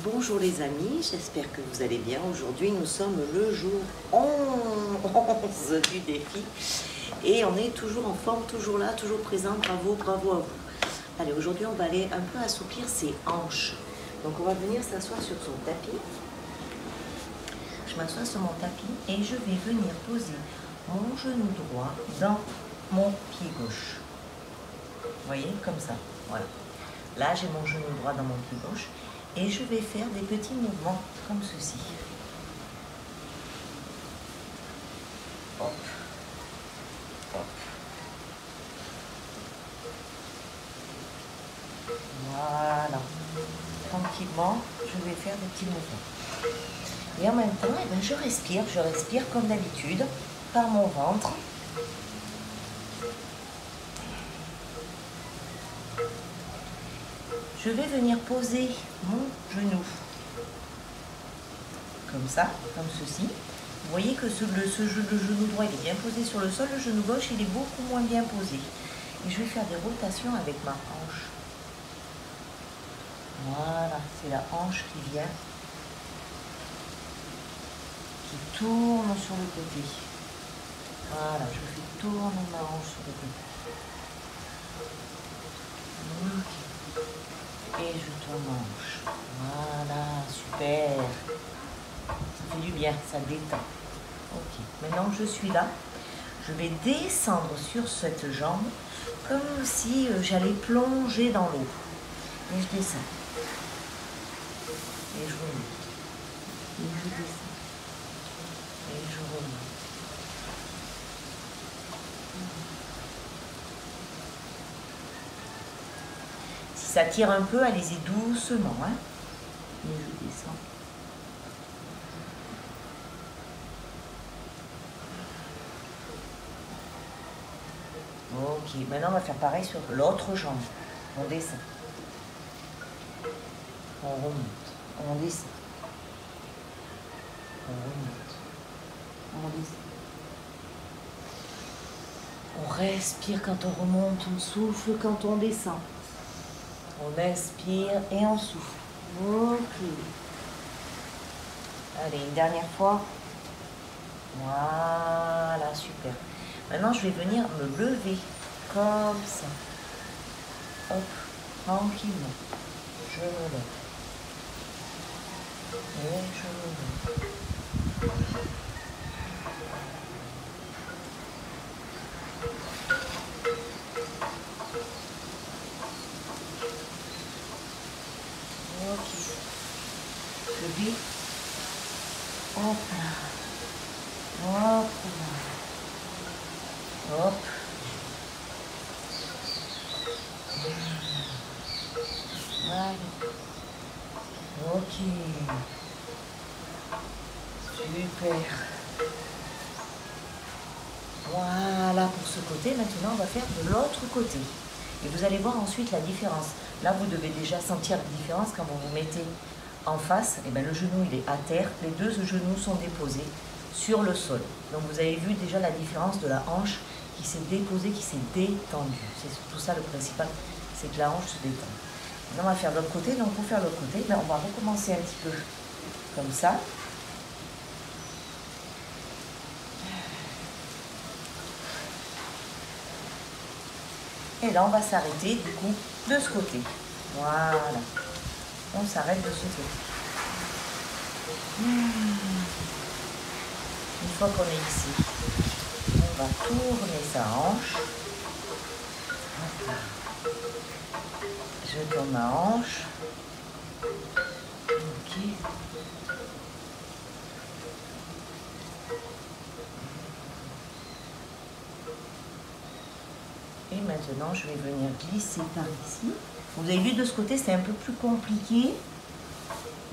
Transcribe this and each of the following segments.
Bonjour les amis, j'espère que vous allez bien. Aujourd'hui nous sommes le jour 11 du défi et on est toujours en forme, toujours là, toujours présent. Bravo, bravo à vous. Allez, aujourd'hui on va aller un peu assouplir ses hanches. Donc on va venir s'asseoir sur son tapis. Je m'assois sur mon tapis et je vais venir poser mon genou droit dans mon pied gauche. Vous voyez, comme ça, voilà. Là j'ai mon genou droit dans mon pied gauche. Et je vais faire des petits mouvements comme ceci. Hop, hop. Voilà. Tranquillement, je vais faire des petits mouvements. Et en même temps, eh ben, je respire comme d'habitude, par mon ventre. Je vais venir poser mon genou, comme ça, comme ceci. Vous voyez que le genou droit il est bien posé sur le sol, le genou gauche il est beaucoup moins bien posé. Et je vais faire des rotations avec ma hanche. Voilà, c'est la hanche qui vient, qui tourne sur le côté. Voilà, je fais tourner ma hanche sur le côté. Okay. Et je tourne ma hanche. Voilà, super. Ça fait du bien, ça détend. Ok, maintenant je suis là. Je vais descendre sur cette jambe comme si j'allais plonger dans l'eau. Et je descends. Et je remonte. Et je descends. Et je remonte. Si ça tire un peu, allez-y doucement. Hein. Et je descends. Ok, maintenant on va faire pareil sur l'autre jambe. On descend. On remonte. On descend. On remonte. On descend. On respire quand on remonte, on souffle quand on descend. On inspire et on souffle. Ok. Allez, une dernière fois. Voilà, super. Maintenant, je vais venir me lever comme ça. Hop, tranquillement. Je me lève. Et je me lève. Ok. Je vais. Hop là. Hop là. Hop. Voilà. Ok. Super. Voilà pour ce côté. Maintenant, on va faire de l'autre côté. Et vous allez voir ensuite la différence. Là, vous devez déjà sentir la différence quand vous vous mettez en face. Et bien, le genou, il est à terre. Les deux genoux sont déposés sur le sol. Donc, vous avez vu déjà la différence de la hanche qui s'est déposée, qui s'est détendue. C'est surtout ça le principal, c'est que la hanche se détend. Maintenant, on va faire l'autre côté. Donc, pour faire l'autre côté, ben, on va recommencer un petit peu comme ça. Et là, on va s'arrêter du coup de ce côté. Voilà. On s'arrête de ce côté. Une fois qu'on est ici, on va tourner sa hanche. Je tourne ma hanche. Ok. Et maintenant, je vais venir glisser par ici. Vous avez vu, de ce côté, c'est un peu plus compliqué.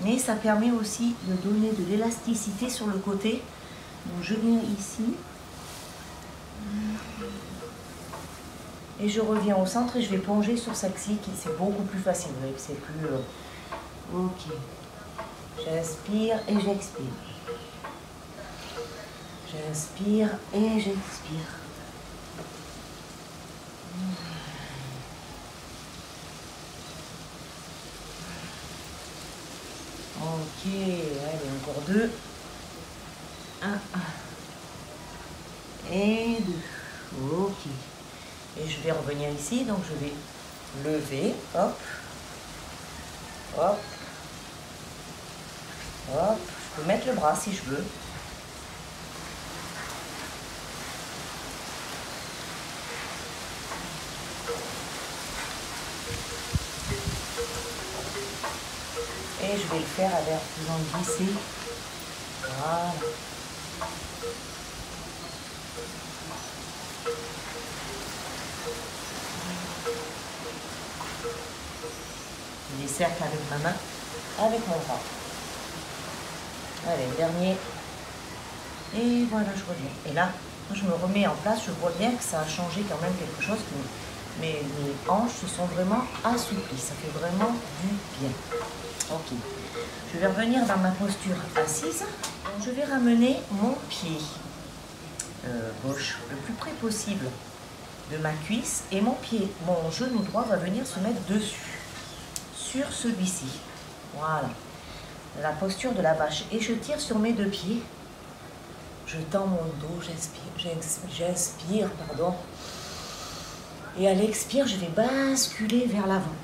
Mais ça permet aussi de donner de l'élasticité sur le côté. Donc, je viens ici. Et je reviens au centre et je vais plonger sur celle-ci, qui c'est beaucoup plus facile. Vous voyez que c'est plus... Ok. J'inspire et j'expire. J'inspire et j'expire. allez, encore 2. 1 et 2. Ok. Et je vais revenir ici, donc je vais lever, hop, hop, hop. Je peux mettre le bras si je veux. Et je vais le faire avec faisant glisser. Voilà. Je les cercles avec ma main, avec mon bras. Allez, dernier. Et voilà, je reviens. Et là, je me remets en place. Je vois bien que ça a changé quand même quelque chose. Que mes hanches se sont vraiment assouplies. Ça fait vraiment du bien. Ok. Je vais revenir dans ma posture assise. Donc, je vais ramener mon pied gauche le plus près possible de ma cuisse. Et mon genou droit va venir se mettre dessus, sur celui-ci. Voilà. La posture de la vache. Et je tire sur mes 2 pieds. Je tends mon dos, j'inspire, pardon. Et à l'expire, je vais basculer vers l'avant.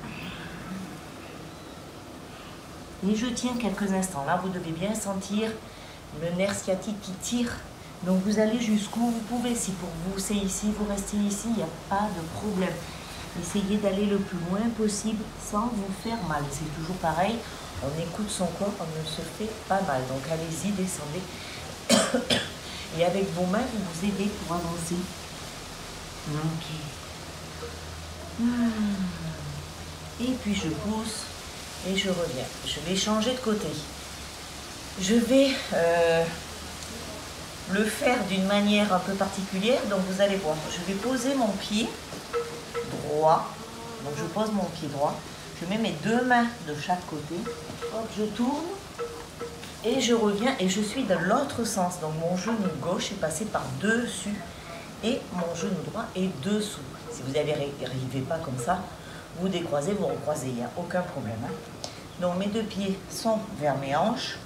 Et je tiens quelques instants. Là, vous devez bien sentir le nerf sciatique qui tire. Donc, vous allez jusqu'où vous pouvez. Si pour vous, c'est ici, vous restez ici, il n'y a pas de problème. Essayez d'aller le plus loin possible sans vous faire mal. C'est toujours pareil. On écoute son corps, on ne se fait pas mal. Donc, allez-y, descendez. Et avec vos mains, vous vous aidez pour avancer. Ok. Et puis, je pousse. Et je reviens. Je vais changer de côté. Je vais le faire d'une manière un peu particulière. Donc vous allez voir. Je vais poser mon pied droit. Donc je pose mon pied droit. Je mets mes 2 mains de chaque côté. Hop, je tourne. Et je reviens. Et je suis dans l'autre sens. Donc mon genou gauche est passé par dessus. Et mon genou droit est dessous. Si vous n'arrivez pas comme ça, vous décroisez, vous recroisez, il n'y a aucun problème. Hein. Donc mes 2 pieds sont vers mes hanches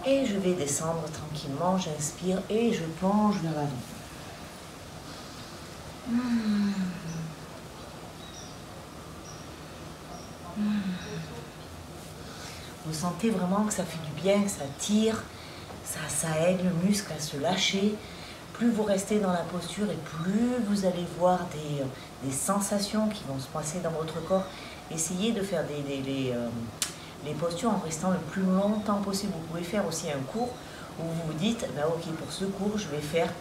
et je vais descendre tranquillement, j'inspire et je plonge vers l'avant. Vous sentez vraiment que ça fait du bien, que ça tire, ça aide le muscle à se lâcher. Plus vous restez dans la posture et plus vous allez voir des sensations qui vont se passer dans votre corps. Essayez de faire les postures en restant le plus longtemps possible. Vous pouvez faire aussi un cours où vous vous dites, ben ok, pour ce cours, je vais faire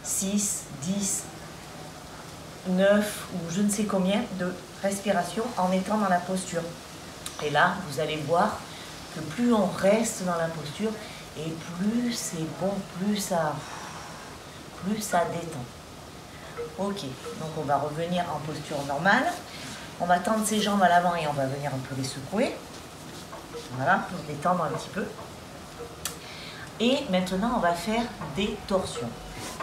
6, 10, 9 ou je ne sais combien de respirations en étant dans la posture. Et là, vous allez voir que plus on reste dans la posture et plus c'est bon, plus ça détend. Ok, donc on va revenir en posture normale. On va tendre ses jambes à l'avant et on va venir un peu les secouer. Voilà, pour détendre un petit peu. Et maintenant, on va faire des torsions.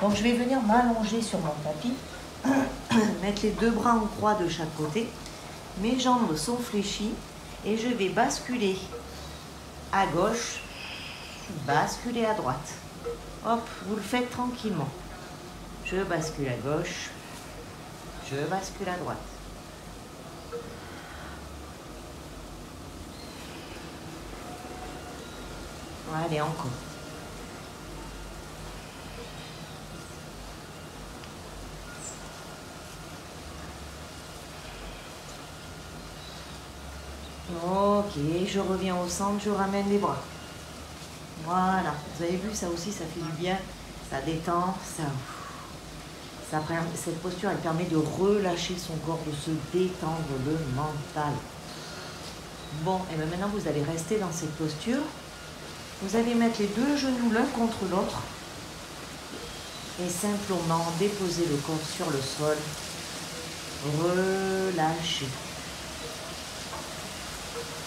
Donc, je vais venir m'allonger sur mon tapis, mettre les 2 bras en croix de chaque côté. Mes jambes sont fléchies et je vais basculer à gauche, basculer à droite. Hop, vous le faites tranquillement. Je bascule à gauche, je bascule à droite. Allez, encore. Ok, je reviens au centre, je ramène les bras. Voilà, vous avez vu, ça aussi, ça fait du bien. Ça détend, cette posture, elle permet de relâcher son corps, de se détendre le mental. Bon, et bien maintenant, vous allez rester dans cette posture. Vous allez mettre les 2 genoux l'un contre l'autre et simplement déposer le corps sur le sol. Relâchez.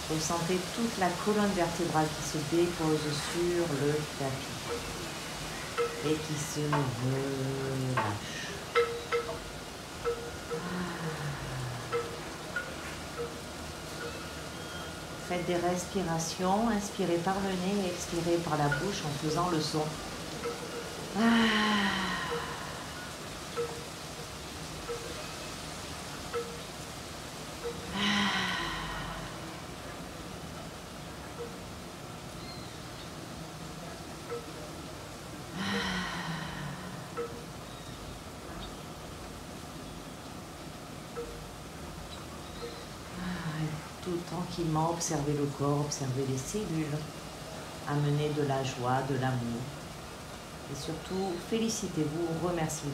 Ressentez toute la colonne vertébrale qui se dépose sur le tapis et qui se relâche. Faites des respirations, inspirez par le nez, expirez par la bouche en faisant le son. Tout tranquillement, observez le corps, observez les cellules, amenez de la joie, de l'amour. Et surtout, félicitez-vous, remerciez-vous.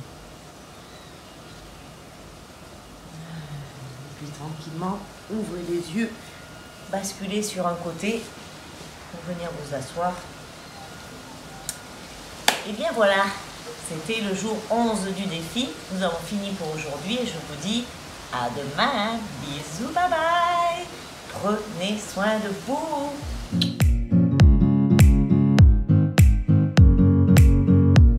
Et puis tranquillement, ouvrez les yeux, basculez sur un côté pour venir vous asseoir. Et bien voilà, c'était le jour 11 du défi. Nous avons fini pour aujourd'hui et je vous dis à demain. Bisous, bye bye. Prenez soin de vous.